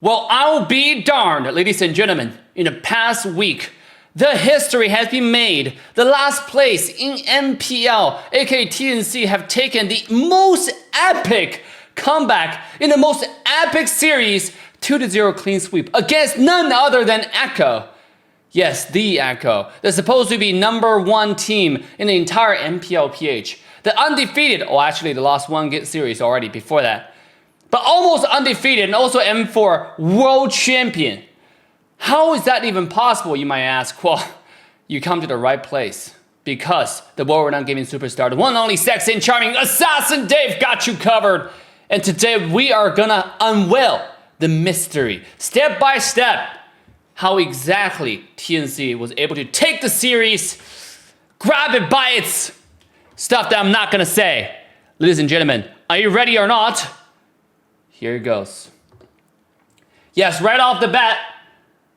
Well, I'll be darned, ladies and gentlemen. In the past week, the history has been made. The last place in MPL, aka TNC, have taken the most epic comeback in the most epic series, 2-0 clean sweep against none other than Echo. Yes, the Echo. They're supposed to be #1 team in the entire MPL PH. The undefeated, oh actually they lost one series already before that. But almost undefeated and also M4 world champion. How is that even possible, you might ask? Well, you come to the right place. Because the world renowned gaming superstar, the one and only sexy and charming Assassin Dave got you covered. And today we are gonna unveil the mystery, step by step, how exactly TNC was able to take the series, grab it by its stuff that I'm not gonna say. Ladies and gentlemen, are you ready or not? Here it goes. Yes, right off the bat,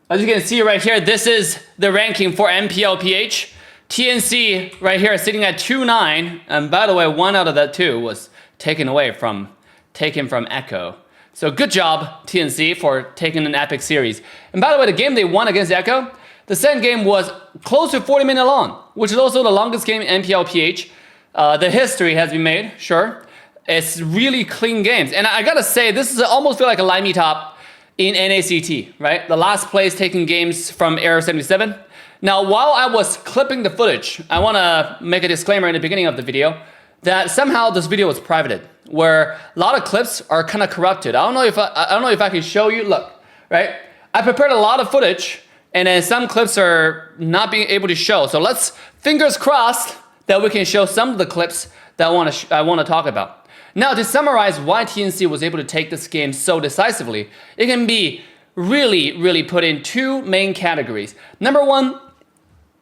as you can see right here, this is the ranking for MPL PH. TNC right here sitting at 2-9, and by the way, one out of that two was taken from Echo. So good job, TNC, for taking an epic series. And by the way, the game they won against Echo, the second game was close to 40 minutes long, which is also the longest game in MPL PH. The history has been made, sure. It's really clean games. And I gotta say, this is almost feel like a limey top in NACT, right? The last place taking games from Era 77. Now, while I was clipping the footage, I wanna make a disclaimer in the beginning of the video that somehow this video was privated, where a lot of clips are kind of corrupted. I don't know if I can show you, look, right? I prepared a lot of footage, and then some clips are not being able to show. So let's, fingers crossed, that we can show some of the clips that I wanna talk about. Now, to summarize why TNC was able to take this game so decisively, it can be really put in two main categories. Number one,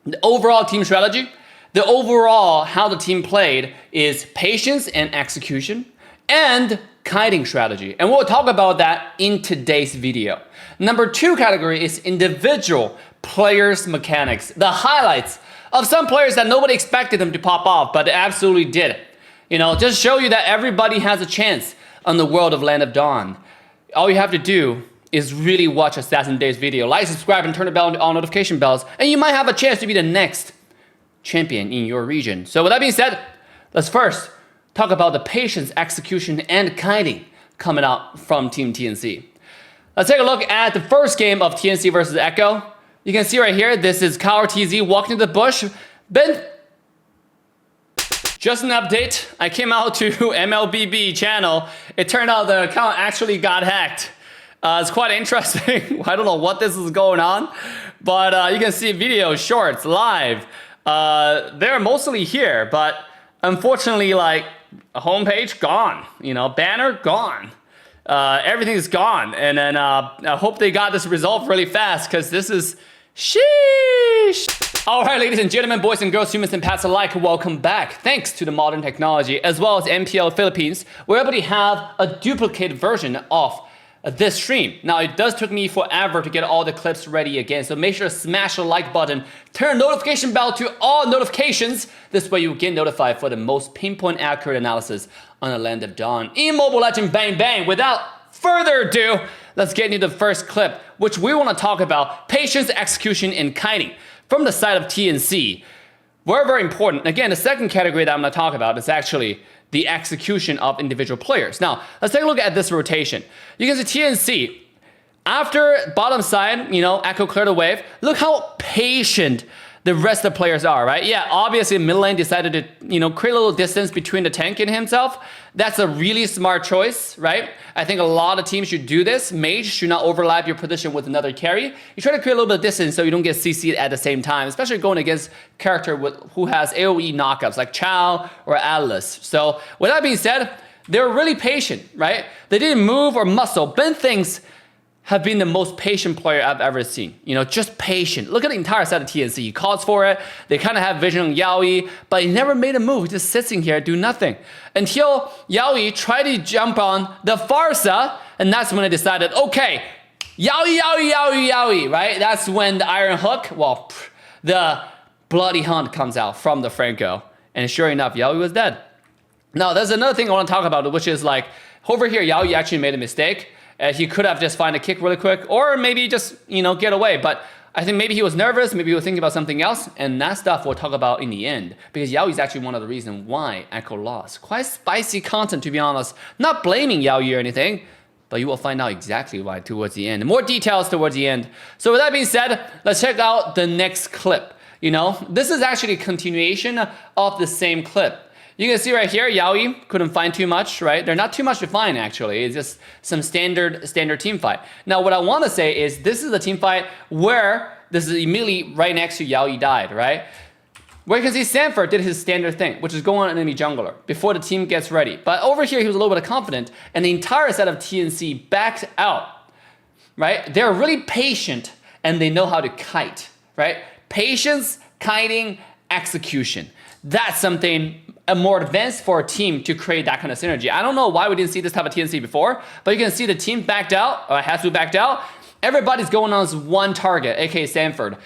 the overall team strategy. The overall how the team played is patience and execution, and kiting strategy. And we'll talk about that in today's video. Number two category is individual players' mechanics. The highlights of some players that nobody expected them to pop off, but they absolutely did. You know, just show you that everybody has a chance on the world of Land of Dawn. All you have to do is really watch Assassin Dave's video. Like, subscribe, and turn the bell on all notification bells, and you might have a chance to be the next champion in your region. So with that being said, let's first talk about the patience, execution, and kiting coming out from Team TNC. Let's take a look at the first game of TNC versus Echo. You can see right here, this is Kyle TZ walking to the bush. Just an update, I came out to mlbb channel. It turned out the account actually got hacked. It's quite interesting. I don't know what this is going on, but you can see videos, shorts, live. They're mostly here, but unfortunately, like, a homepage gone, you know, banner gone. Everything's gone, and then I hope they got this resolved really fast, because this is sheesh. All right, ladies and gentlemen, boys and girls, humans and pets alike, welcome back. Thanks to the modern technology, as well as MPL Philippines, we're able to have a duplicated version of this stream. Now, it does took me forever to get all the clips ready again, so make sure to smash the like button, turn notification bell to all notifications. This way you get notified for the most pinpoint accurate analysis on the Land of Dawn in Mobile Legends Bang Bang. Without further ado, let's get into the first clip, which we want to talk about patience, execution, and kiting from the side of TNC. Very important. Again, the second category that I'm going to talk about is actually the execution of individual players. Now, let's take a look at this rotation. You can see TNC, after bottom side, you know, Echo cleared the wave. Look how patient the rest of the players are, right? Yeah, obviously mid lane decided to, you know, create a little distance between the tank and himself. That's a really smart choice, right? I think a lot of teams should do this. Mage should not overlap your position with another carry. You try to create a little bit of distance so you don't get CC'd at the same time, especially going against character who has AoE knockups like Chow or Atlas. So with that being said, they were really patient, right? They didn't move or muscle. Ben thinks have been the most patient player I've ever seen. You know, just patient. Look at the entire side of TNC. He calls for it. They kind of have vision on Yaoi, but he never made a move. He just sits in here, do nothing. Until Yaoi tried to jump on the Farsa, and that's when they decided, okay, Yaoi, right? That's when the Iron Hook, well, the Bloody Hunt comes out from the Franco. And sure enough, Yaoi was dead. Now, there's another thing I want to talk about, which is like, over here, Yaoi actually made a mistake. He could have just find a kick really quick, or maybe just, get away. But I think maybe he was nervous, maybe he was thinking about something else, and that stuff we'll talk about in the end. Because Yao is actually one of the reasons why Echo lost. Quite spicy content, to be honest. Not blaming Yao or anything, but you will find out exactly why towards the end. More details towards the end. So with that being said, let's check out the next clip. This is actually a continuation of the same clip. You can see right here, Yao couldn't find too much, right? They're not too much to find, actually. It's just some standard team fight. Now, what I want to say is this is a team fight where this is immediately right next to Yao died, right? Where you can see Sanford did his standard thing, which is go on enemy jungler before the team gets ready. But over here, he was a little bit confident, and the entire set of TNC backed out, right? They're really patient, and they know how to kite, right? Patience, kiting, execution. That's something more advanced for a team to create that kind of synergy. I don't know why we didn't see this type of TNC before, but you can see the team backed out, or has to backed out. Everybody's going on this one target, aka Sanford.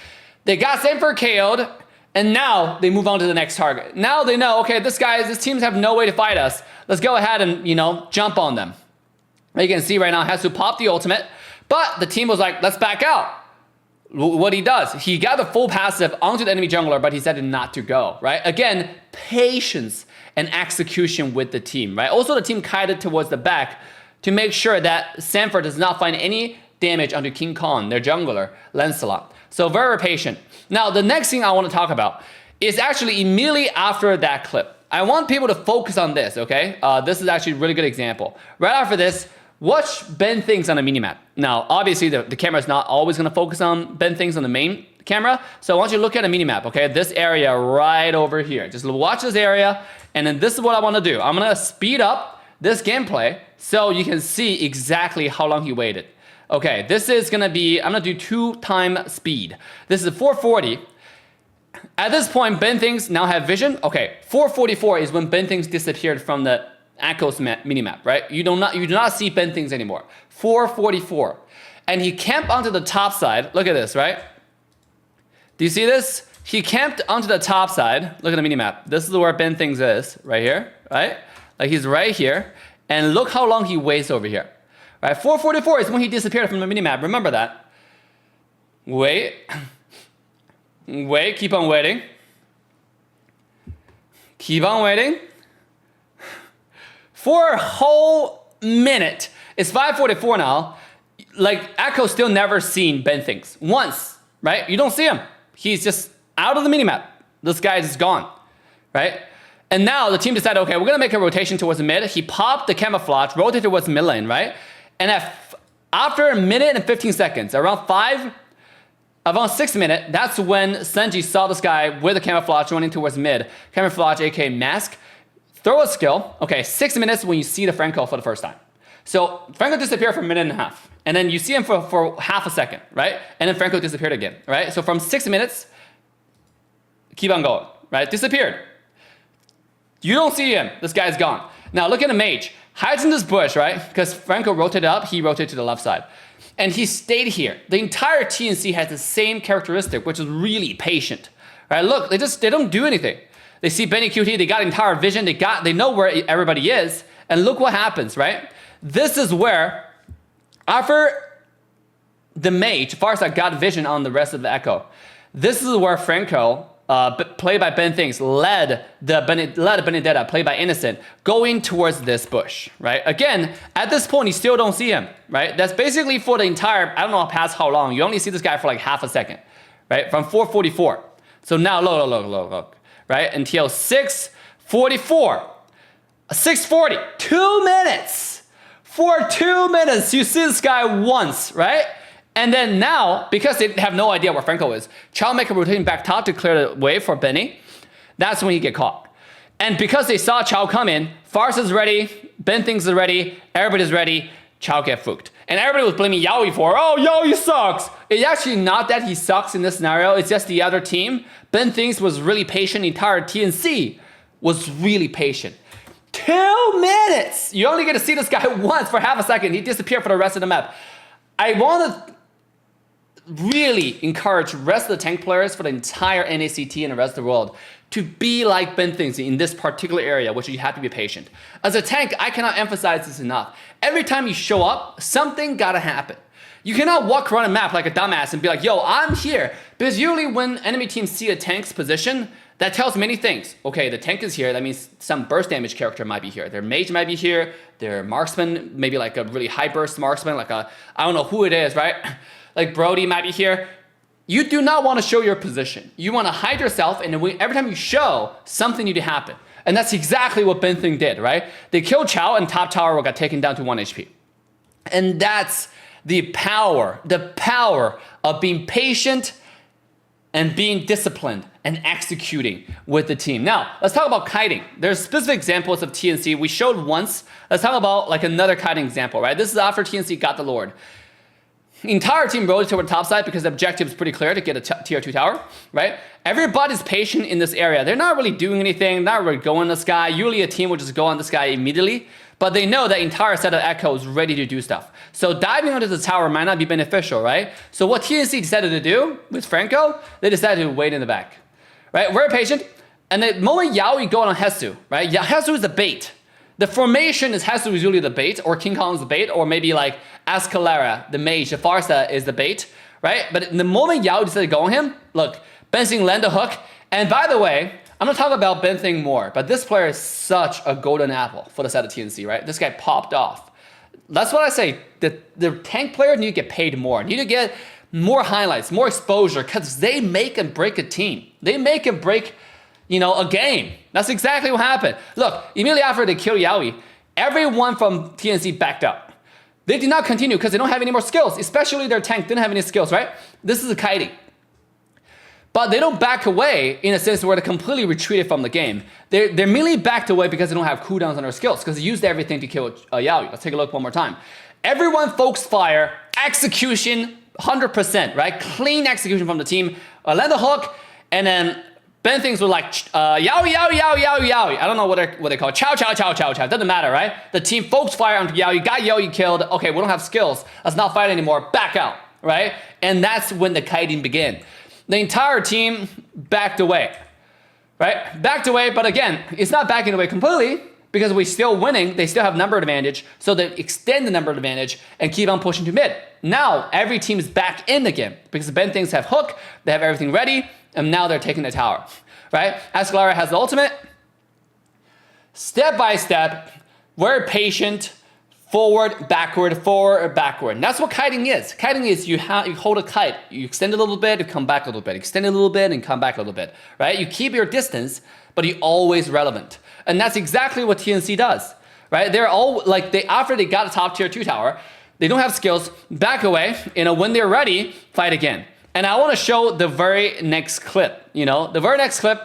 They got Sanford KO'd, and now they move on to the next target. Now they know, okay, this teams have no way to fight us. Let's go ahead and, jump on them. You can see right now, has to pop the ultimate, but the team was like, let's back out. What he does, he got the full passive onto the enemy jungler, but he decided not to go, right? Again, patience and execution with the team, right? Also, the team kited towards the back to make sure that Sanford does not find any damage onto King Kong, their jungler, Lancelot. So very patient. Now, the next thing I want to talk about is actually immediately after that clip. I want people to focus on this, okay? This is actually a really good example. Right after this, watch Ben Things on the minimap. Now, obviously, the camera is not always going to focus on Ben Things on the main camera. So I want you to look at a minimap, okay? This area right over here. Just watch this area, and then this is what I want to do. I'm going to speed up this gameplay so you can see exactly how long he waited. Okay, this is going to be, I'm going to do 2x speed. This is 440. At this point, Ben Things now have vision. Okay, 444 is when Ben Things disappeared from the Echo's minimap, right? You do not see Ben Things anymore. 444. And he camped onto the top side. Look at this, right? Do you see this? He camped onto the top side. Look at the minimap. This is where Ben Things is, right here, right? Like he's right here. And look how long he waits over here. Right? 444 is when he disappeared from the minimap. Remember that. Wait. Wait, keep on waiting. Keep on waiting. For a whole minute. It's 5:44 now. Like, Echo still never seen Ben Things. Once, right? You don't see him. He's just out of the minimap. This guy is gone, right? And now the team decided, okay, we're going to make a rotation towards the mid. He popped the camouflage, rotated towards mid lane, right? And after a minute and 15 seconds, around 6 minutes, that's when Senji saw this guy with the camouflage running towards mid. Camouflage, aka mask. Throw a skill. Okay, 6 minutes when you see the Franco for the first time. So Franco disappeared for a minute and a half. And then you see him for half a second, right? And then Franco disappeared again, right? So from 6 minutes, keep on going, right? Disappeared. You don't see him. This guy's gone. Now look at the mage. Hides in this bush, right? Because Franco rotated up, he rotated to the left side. And he stayed here. The entire TNC has the same characteristic, which is really patient. Right? Look, they don't do anything. They see Benny QT, they got entire vision, they know where everybody is, and look what happens, right? This is where, after the mage, Farsight got vision on the rest of the Echo. This is where Franco, played by Ben Things, led Benedetta, played by Innocent, going towards this bush, right? Again, at this point, you still don't see him, right? That's basically for the entire, I don't know past how long, you only see this guy for like half a second, right? From 444. So now, look, right? Until 644, 640, 2 minutes. For 2 minutes, you see this guy once, right? And then now, because they have no idea where Franco is, Chow make a rotation back top to clear the way for Benny. That's when he get caught. And because they saw Chow come in, Farce is ready, Ben Things is ready, everybody's ready, Chow get fooked. And everybody was blaming Yaoi for, oh, Yaoi sucks. It's actually not that he sucks in this scenario, it's just the other team. Ben Things was really patient, the entire TNC was really patient. 2 minutes! You only get to see this guy once for half a second. He disappeared for the rest of the map. I want to really encourage rest of the tank players for the entire NACT and the rest of the world to be like Ben Things in this particular area, which you have to be patient. As a tank, I cannot emphasize this enough. Every time you show up, something gotta happen. You cannot walk around a map like a dumbass and be like, yo, I'm here. Because usually when enemy teams see a tank's position, that tells many things. Okay, the tank is here. That means some burst damage character might be here. Their mage might be here. Their marksman, maybe like a really high burst marksman, like a, I don't know who it is, right? Like Brody might be here. You do not want to show your position. You want to hide yourself, and every time you show, something need to happen. And that's exactly what Ben Thing did, right? They killed Chow, and top tower got taken down to 1 HP. And that's the power of being patient and being disciplined and executing with the team. Now, let's talk about kiting. There's specific examples of TNC we showed once. Let's talk about like another kiting example, right? This is after TNC got the Lord. The entire team rolled toward the top side because the objective is pretty clear to get a tier 2 tower, right? Everybody's patient in this area. They're not really doing anything, not really going this guy. Usually a team will just go on this guy immediately, but they know that entire set of Echo is ready to do stuff. So diving onto the tower might not be beneficial, right? So what TNC decided to do with Franco, they decided to wait in the back, right? Very patient. And the moment Yaoi go on Hesu, right? Hesu is the bait. The formation is Hesu is usually the bait, or King Kong is the bait, or maybe like Escalera, the mage, the Farsa is the bait, right? But the moment Yao decided to go on him, look, Ben Thing land the hook. And by the way, I'm gonna talk about Ben Thing more, but this player is such a golden apple for the set of TNC, right? This guy popped off. That's what I say. The tank player need to get paid more, need to get more highlights, more exposure, because they make and break a team. They make and break, you know, a game. That's exactly what happened. Look, immediately after they killed Yaoi, everyone from TNC backed up. They did not continue because they don't have any more skills, especially their tank didn't have any skills, right? This is a kiting. But they don't back away in a sense where they completely retreated from the game. They're merely backed away because they don't have cooldowns on their skills, because they used everything to kill Yaoi. Let's take a look one more time. Everyone focused fire, execution, 100%, right? Clean execution from the team. Land the hook, and then Ben Things were like, Yaoi. I don't know what they call it. Chow. Doesn't matter, right? The team focused fire onto Yaoi, got Yaoi killed. Okay, we don't have skills. Let's not fight anymore. Back out, right? And that's when the kiting began. The entire team backed away, right? Backed away, but again, it's not backing away completely because we're still winning. They still have number advantage, so they extend the number advantage and keep on pushing to mid. Now, every team is back in the game because Ben Things have hook, they have everything ready, and now they're taking the tower, right? Escalera has the ultimate. Step by step, very patient, forward, backward. And that's what kiting is. Kiting is you hold a kite, you extend a little bit, you come back a little bit, extend a little bit, and come back a little bit, right? You keep your distance, but you're always relevant. And that's exactly what TNC does, right? They're all like, after they got a top tier 2 tower, they don't have skills, back away, when they're ready, fight again. And I want to show the very next clip, The very next clip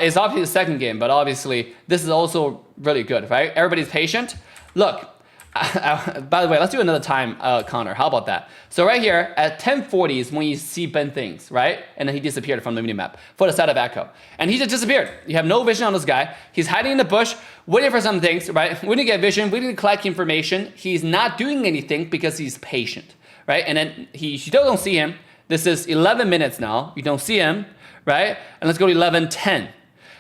is obviously the second game, but obviously this is also really good, right? Everybody's patient. Look, by the way, let's do another time, Connor. How about that? So right here at 1040 is when you see Ben Things, right? And then he disappeared from the minimap for the side of Echo. And he just disappeared. You have no vision on this guy. He's hiding in the bush, waiting for some things, right? We didn't get vision. We didn't collect information. He's not doing anything because he's patient, right? And then you still don't see him. This is 11 minutes now. You don't see him, right? And let's go to 11:10.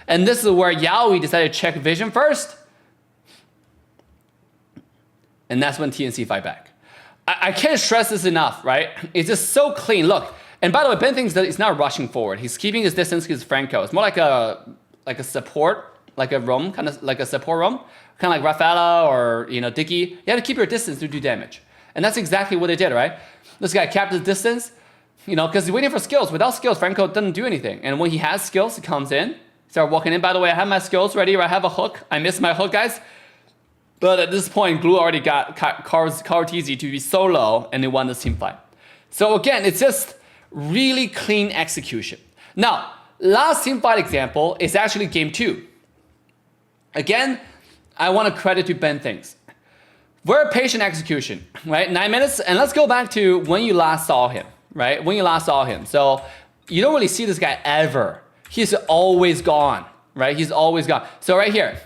And this is where Yaoi decided to check vision first. And that's when TNC fight back. I can't stress this enough, right? It's just so clean. Look, and by the way, Ben thinks that he's not rushing forward. He's keeping his distance because Franco. It's more like a support, like a roam, kind of like a support roam, kind of like Rafaela or Dicky. You have to keep your distance to do damage. And that's exactly what they did, right? This guy kept his distance, because he's waiting for skills. Without skills, Franco doesn't do anything. And when he has skills, he comes in, start walking in. By the way, I have my skills ready. I have a hook. I missed my hook, guys. But at this point, Glue already got Cartesi to be so low, and they won this team fight. So again, it's just really clean execution. Now, last team fight example is actually game 2. Again, I want to credit to Ben Things. Very patient execution, right? 9 minutes, and let's go back to when you last saw him, right? When you last saw him. So you don't really see this guy ever. He's always gone, right? He's always gone. So right here,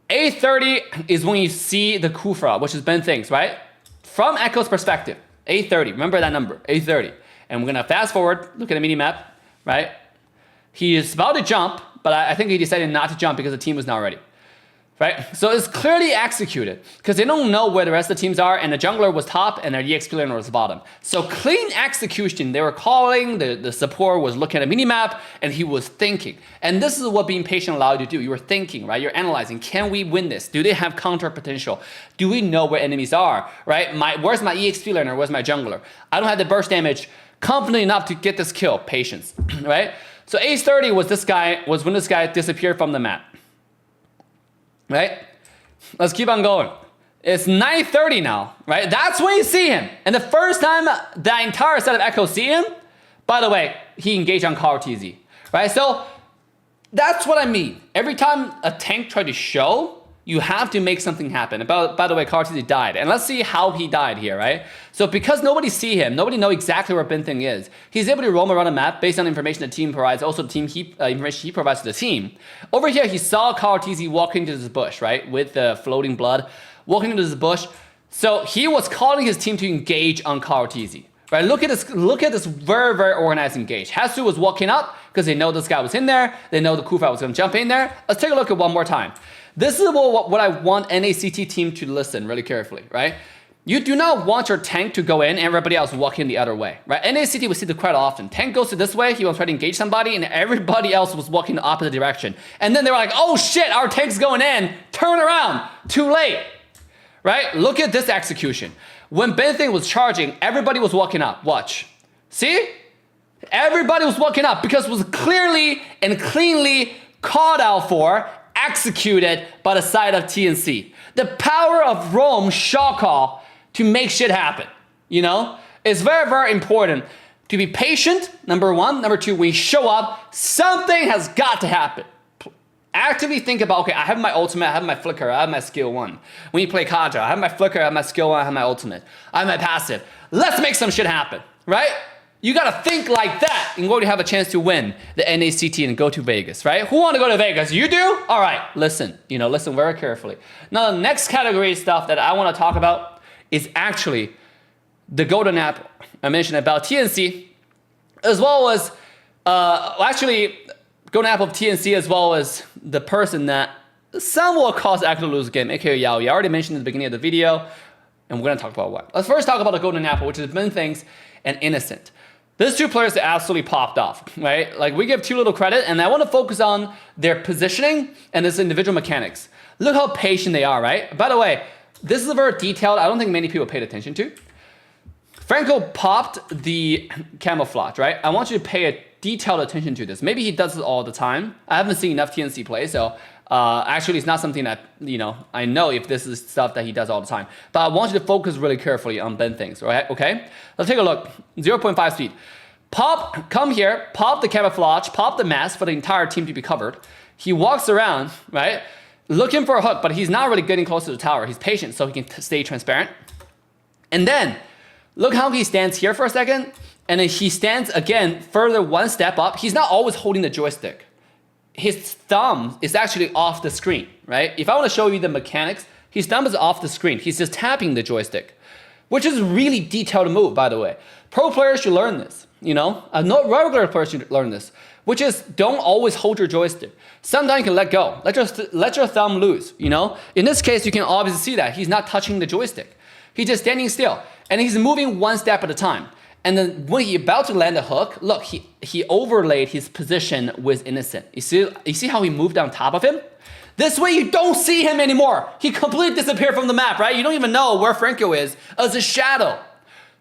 8:30 is when you see the Kufra, which is Ben Things, right? From Echo's perspective, 8:30. Remember that number, 8:30. And we're gonna fast forward, look at the mini map, right? He is about to jump, but I think he decided not to jump because the team was not ready. Right? So it's clearly executed because they don't know where the rest of the teams are, and the jungler was top and their EXP laner was bottom. So clean execution. They were calling, the support was looking at a minimap, and he was thinking. And this is what being patient allowed you to do. You were thinking, right? You're analyzing. Can we win this? Do they have counter potential? Do we know where enemies are? Right? Where's my EXP laner? Where's my jungler? I don't have the burst damage confident enough to get this kill. Patience. Right? So Ace 30 was when this guy disappeared from the map. Right? Let's keep on going. It's 9:30 now, right? That's when you see him. And the first time the entire set of echoes see him, by the way, he engaged on Conro TZ, right? So that's what I mean. Every time a tank tried to show, you have to make something happen. By the way, Conro TZ died. And let's see how he died here, right? So because nobody see him, nobody know exactly where Binthing is, he's able to roam around the map based on information the team provides, also the team information he provides to the team. Over here, he saw Conro TZ walking into this bush, right? With the floating blood, walking into this bush. So he was calling his team to engage on Conro TZ. Right, look at this very, very organized engage. Hasu was walking up because they know this guy was in there. They know the Kufa was going to jump in there. Let's take a look at one more time. This is what I want NACT team to listen really carefully, right? You do not want your tank to go in and everybody else walk in the other way, right? NACT we see this quite often. Tank goes to this way, he will try to engage somebody, and everybody else was walking the opposite direction. And then they were like, oh shit, our tank's going in, turn around, too late, right? Look at this execution. When Binthing was charging, everybody was walking up, watch. See? Everybody was walking up because it was clearly and cleanly called out for, executed by the side of TNC. The power of Rome shot call to make shit happen, you know? It's very, very important to be patient, number one. Number two, when you show up, something has got to happen. Actively think about, okay, I have my ultimate, I have my flicker, I have my skill 1. When you play Kaja, I have my flicker, I have my skill 1, I have my ultimate, I have my passive. Let's make some shit happen, right? You gotta think like that in order to have a chance to win the NACT and go to Vegas, right? Who wanna go to Vegas? You do? All right, listen, listen very carefully. Now, the next category of stuff that I wanna talk about is actually the golden apple. I mentioned about TNC, as well as, golden apple of TNC, as well as the person that somewhat caused Actor to lose the game, aka Yao. I already mentioned in the beginning of the video, and we're gonna talk about what. Let's first talk about the golden apple, which is Binthing and Innocent. These two players that absolutely popped off, right? Like, we give too little credit, and I want to focus on their positioning and this individual mechanics. Look how patient they are, right? By the way, this is very detailed. I don't think many people paid attention to. Franco popped the camouflage, right? I want you to pay a detailed attention to this. Maybe he does it all the time. I haven't seen enough TNC play, so actually it's not something that, I know if this is stuff that he does all the time. But I want you to focus really carefully on Binthing, right? Okay? Let's take a look. 0.5 speed. Come here, pop the camouflage, pop the mask for the entire team to be covered. He walks around, right? Looking for a hook, but he's not really getting close to the tower. He's patient so he can stay transparent. And then, look how he stands here for a second. And then he stands again, further one step up. He's not always holding the joystick. His thumb is actually off the screen, right? If I want to show you the mechanics, his thumb is off the screen. He's just tapping the joystick, which is a really detailed move, by the way. Pro players should learn this, not regular players should learn this, which is don't always hold your joystick. Sometimes you can let go. Let your thumb loose, In this case, you can obviously see that he's not touching the joystick. He's just standing still, and he's moving one step at a time. And then when he's about to land a hook, look, he overlaid his position with Innocent. You see how he moved on top of him? This way you don't see him anymore. He completely disappeared from the map, right? You don't even know where Franco is as a shadow.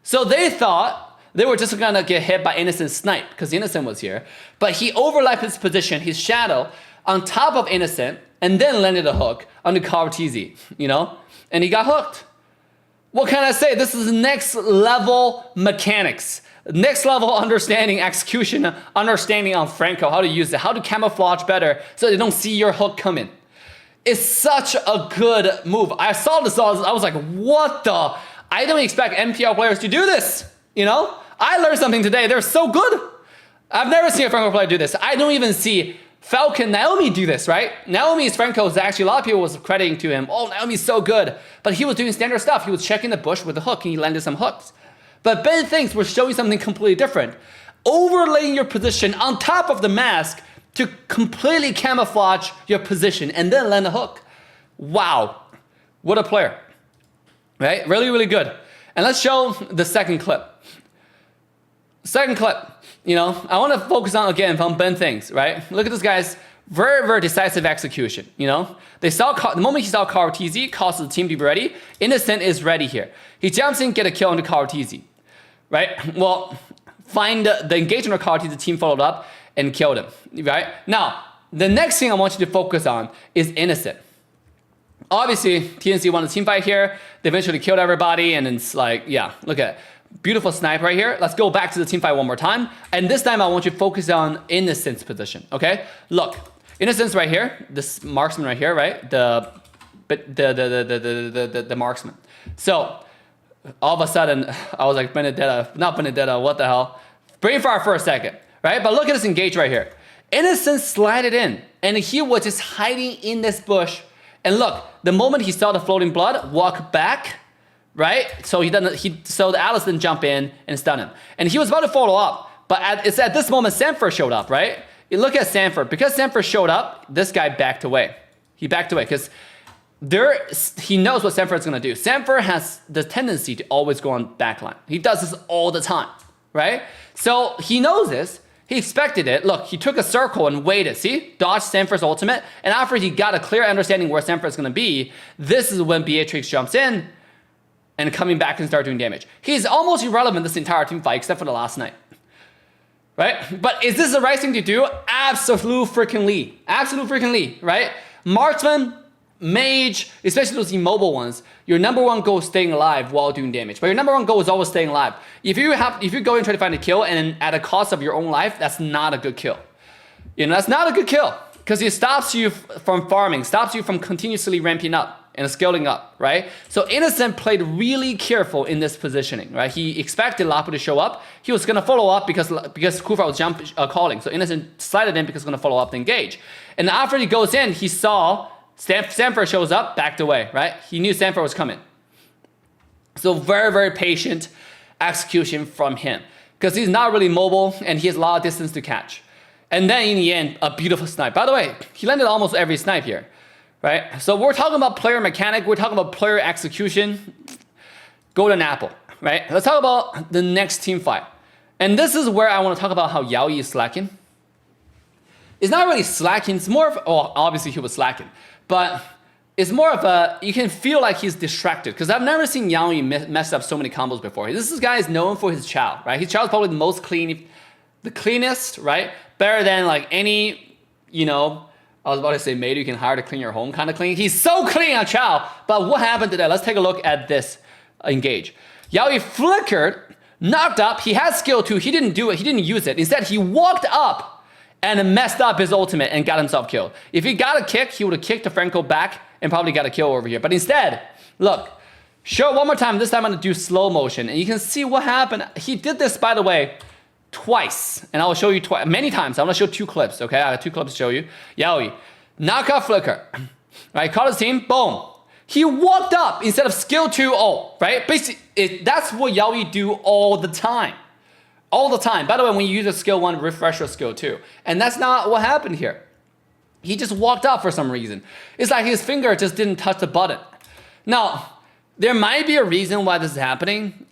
So they thought they were just gonna get hit by Innocent's snipe because Innocent was here. But he overlapped his position, his shadow, on top of Innocent, and then landed a hook on the Conro TZ, And he got hooked. What can I say? This is next level mechanics, next level understanding, execution, understanding on Franco, how to use it, how to camouflage better so they don't see your hook coming. It's such a good move. I saw this, I was like, what the? I don't expect MPL players to do this, I learned something today. They're so good. I've never seen a Franco player do this. I don't even see Falcon Naomi do this, right? Naomi's Franco's actually, a lot of people was crediting to him. Oh, Naomi's so good. But he was doing standard stuff. He was checking the bush with the hook and he landed some hooks. But Ben thinks we're showing something completely different. Overlaying your position on top of the mask to completely camouflage your position and then land a hook. Wow, what a player, right? Really, really good. And let's show the second clip. Second clip, you know, I want to focus on again on Ben things, right? Look at this guy's very, very decisive execution, you know? The moment he saw Karatizi, causes the team to be ready. Innocent is ready here. He jumps in, get a kill on the Karatizi, right? Well, find the engagement of Karatizi, the team followed up and killed him, right? Now, the next thing I want you to focus on is Innocent. Obviously, TNC won the team fight here. They eventually killed everybody, and it's like, yeah, look at it. Beautiful snipe right here. Let's go back to the team fight one more time. And this time I want you to focus on Innocent's position, okay? Look, Innocent's right here. This marksman right here, right? The marksman. So all of a sudden, I was like, not Benedetta, what the hell? Brain fire for a second, right? But look at this engage right here. Innocent slided in, and he was just hiding in this bush. And look, the moment he saw the floating blood, walk back, right? So so the Alice didn't jump in and stun him. And he was about to follow up, but it's at this moment Sanford showed up, right? You look at Sanford. Because Sanford showed up, this guy backed away. He backed away because he knows what Sanford's gonna do. Sanford has the tendency to always go on backline. He does this all the time, right? So he knows this. He expected it. Look, he took a circle and waited. See? Dodged Sanford's ultimate. And after he got a clear understanding where Sanford's gonna be, this is when Beatrix jumps in and coming back and start doing damage. He's almost irrelevant this entire team fight except for the last night. Right? But is this the right thing to do? Absolute freaking right? Marksman, mage, especially those immobile ones, your number one goal is staying alive while doing damage. But your number one goal is always staying alive. If you go and try to find a kill and at a cost of your own life, that's not a good kill. You know, that's not a good kill because it stops you from farming, stops you from continuously ramping up and scaling up, right? So Innocent played really careful in this positioning, right? He expected Lapu to show up. He was gonna follow up because Kufa was calling. So Innocent slided in because he's gonna follow up to engage. And after he goes in, he saw Sanford shows up, backed away, right? He knew Sanford was coming. So very, very patient execution from him because he's not really mobile and he has a lot of distance to catch. And then in the end, a beautiful snipe. By the way, he landed almost every snipe here. Right? So we're talking about player mechanic, we're talking about player execution. Golden apple, right? Let's talk about the next team fight. And this is where I want to talk about how Yaoi is slacking. It's not really slacking, it's more of, oh, obviously he was slacking, but it's more of a, you can feel like he's distracted because I've never seen Yaoi mess up so many combos before. This guy is known for his chow, right? His chow is probably the most clean, the cleanest, right? Better than like any, you know, I was about to say maid you can hire to clean your home kind of clean. He's so clean on Chow. But what happened to that? Let's take a look at this engage. Yaoi flickered, knocked up. He had skill too. He didn't do it. He didn't use it. Instead, he walked up and messed up his ultimate and got himself killed. If he got a kick, he would have kicked the Franco back and probably got a kill over here. But instead, look, show it one more time. This time I'm going to do slow motion. And you can see what happened. He did this, by the way, twice, and I will show you many times. I'm gonna show 2 clips, okay? I have 2 clips to show you. Yaoi, knockout flicker, right? Caught his team, boom. He walked up instead of skill 2, right? Basically, that's what Yaoi do all the time. All the time. By the way, when you use a skill 1, refresh your skill 2. And that's not what happened here. He just walked up for some reason. It's like his finger just didn't touch the button. Now, there might be a reason why this is happening.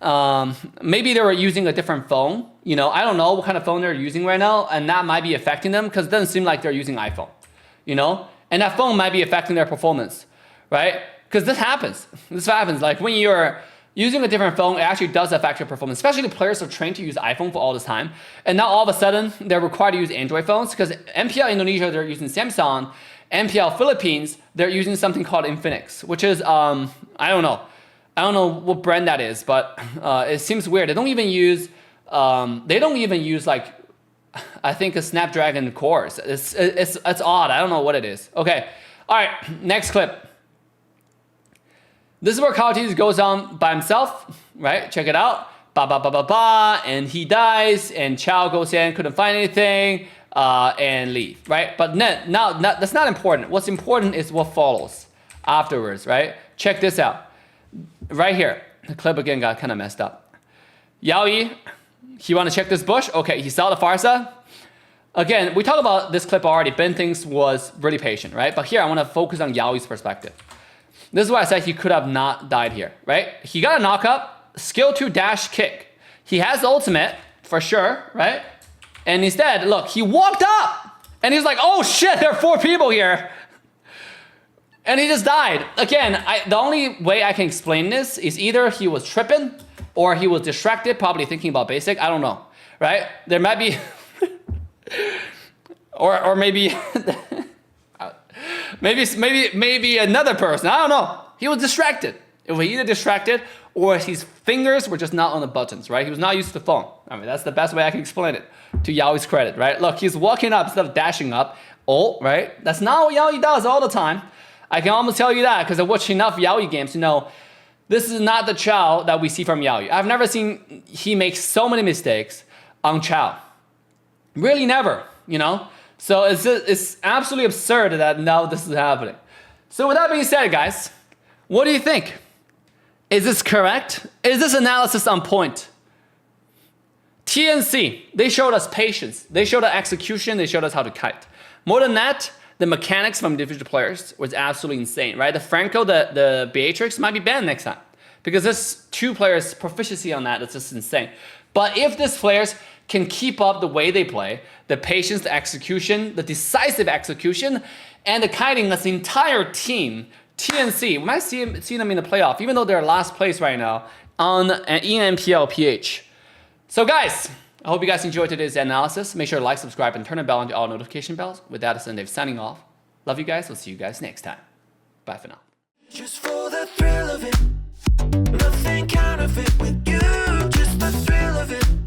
Maybe they were using a different phone. You know, I don't know what kind of phone they're using right now, and that might be affecting them because it doesn't seem like they're using iPhone. You know, and that phone might be affecting their performance, right? Because this happens. This happens. Like when you're using a different phone, it actually does affect your performance. Especially the players are trained to use iPhone for all this time, and now all of a sudden they're required to use Android phones because MPL Indonesia they're using Samsung, MPL Philippines they're using something called Infinix, which is I don't know what brand that is, but it seems weird. They don't even use like, I think a Snapdragon cores. It's odd. I don't know what it is. Okay. All right. Next clip. This is where Kaotis goes on by himself, right? Check it out. Ba ba ba ba ba, and he dies, and Chow goes in, couldn't find anything, and leave, right? But now that's not important. What's important is what follows afterwards, right? Check this out. Right here. The clip again got kind of messed up. Yaoi, he want to check this bush. Okay, he saw the far side. Again, we talked about this clip already. Ben thinks was really patient, right? But here I want to focus on Yaoi's perspective. This is why I said he could have not died here, right? He got a knock up, skill 2 dash kick. He has the ultimate for sure, right? And instead, look, he walked up and he's like, oh shit, there are 4 people here. And he just died. Again, the only way I can explain this is either he was tripping or he was distracted, probably thinking about basic. I don't know, right? There might be, or maybe, maybe another person. I don't know. He was distracted. It was either distracted or his fingers were just not on the buttons, right? He was not used to the phone. I mean, that's the best way I can explain it, to Yaoi's credit, right? Look, he's walking up instead of dashing up. Oh, right? That's not what Yaoi does all the time. I can almost tell you that because I watch enough Yaoi games to know this is not the Chow that we see from Yaoi. I've never seen he make so many mistakes on Chow. Really never, you know? So it's absolutely absurd that now this is happening. So with that being said, guys, what do you think? Is this correct? Is this analysis on point? TNC, they showed us patience. They showed us execution. They showed us how to kite. More than that, the mechanics from individual players was absolutely insane, right? The Franco, the Beatrix might be banned next time because this 2 players' proficiency on that is just insane. But if these players can keep up the way they play, the patience, the execution, the decisive execution, and the kiting as the entire team, TNC, we might see them in the playoff, even though they're last place right now in MPL PH. So guys, I hope you guys enjoyed today's analysis. Make sure to like, subscribe, and turn the bell on to all notification bells. With that, it's Dave signing off. Love you guys. We'll see you guys next time. Bye for now. Just for the thrill of it, nothing counterfeit with you, just the thrill of it.